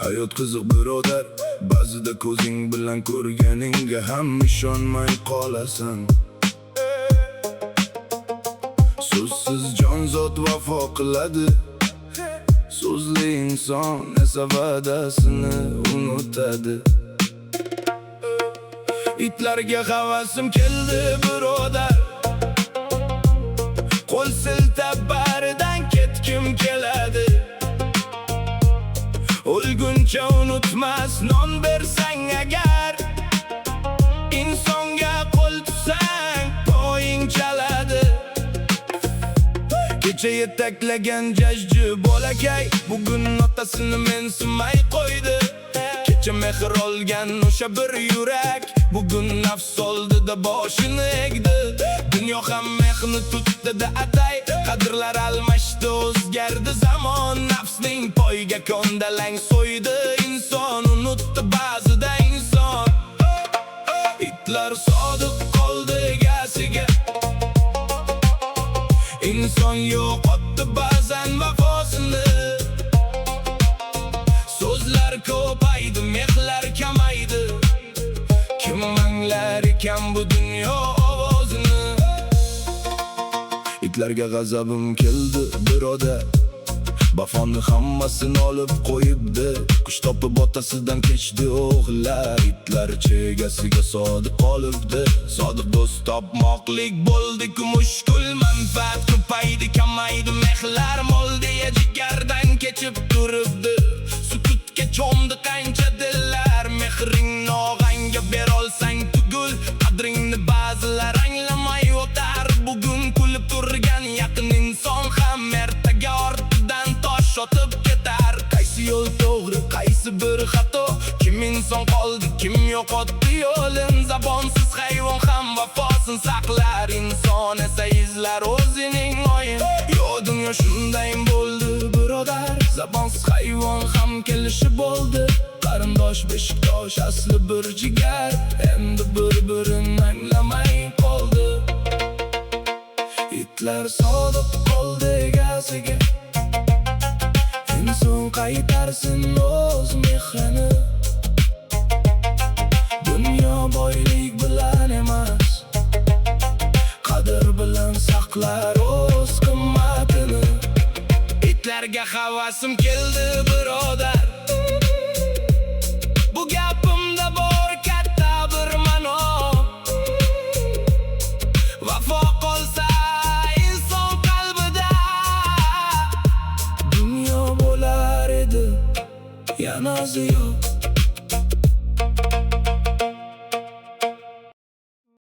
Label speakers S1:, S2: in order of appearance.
S1: Hayot qiziq birodar, ba'zida ko'zing bilan ko'rganingga ham ishonmay qolasan. So'zsiz jonzot vafo qiladi, so'zli inson esa va'dasini unutadi. Itlarga havasim keldi birodar, qo'l siltab baridan ketkim keladi. O'lguncha unutmas non bersang agar, insonga qo'l tutsang poying chaladi. Kecha yetaklagan jajji bolakay bugun otasini mensimay qo'ydi. Kecha mehr olgan o'sha bir yurak bugun nafs oldida boshini egdi. Dunyo ham mehni tutdi atay, qadrlar almashdi, o'zgardi zamon. Nafsning poyga kondalang so'ydi inson, unutdi ba'zida inson. Itlar sodiq qoldi egasiga, inson yo'qotdi ba'zan vafosini. So'zlar ko'paydi, mehlar kamaydi, kim anglar ekan bu dunyo ovozini? Itlarga g'azabim keldi birodar, vafoni hammasini olib qo'yibdi. Qush topib otasidan kechdi o'g'illar, itlar chegasiga sodiq qolibdi. Sodiq do'st topmoqlik bo'ldi-ku mushkul, manfaat ko'paydi, kamaydi mehlar, mol deya jigardan kechib turibdi. Sukutga cho'mdi qancha dillar, mehringni og'anga berolsang tugul, qadringni ba'zilar anglamay o'tar. Bugun kulib turgan yaqin inson ham ertaga ortidan tosh otib ketar. Qaysi yo'l to'g'ri, qaysi bir xato, kim inson qoldi, kim yo'qotdi yo'lin? Zabonsiz hayvon ham vafosin saqlar, inson esa izlar o'zining o'yin. Yo, dunyo shunday bo'ldi birodar, zabonsiz hayvon ham kelishi bo'ldi. Qarindosh beshikdosh asli bir jigar, endi bir-birini anglamay qoldi. Itlar sodiq qoldi egasiga, inson qaytarsin o'z mehrini. Dunyo boylik bilan emas, qadr bilan saqlar o'z qimmatini. Itlarga havasim keldi birodar, bu gapimda bor katta bir ma'no. Vafo qolsa inson qalbida, dunyo bo'lar edi yana ziyo.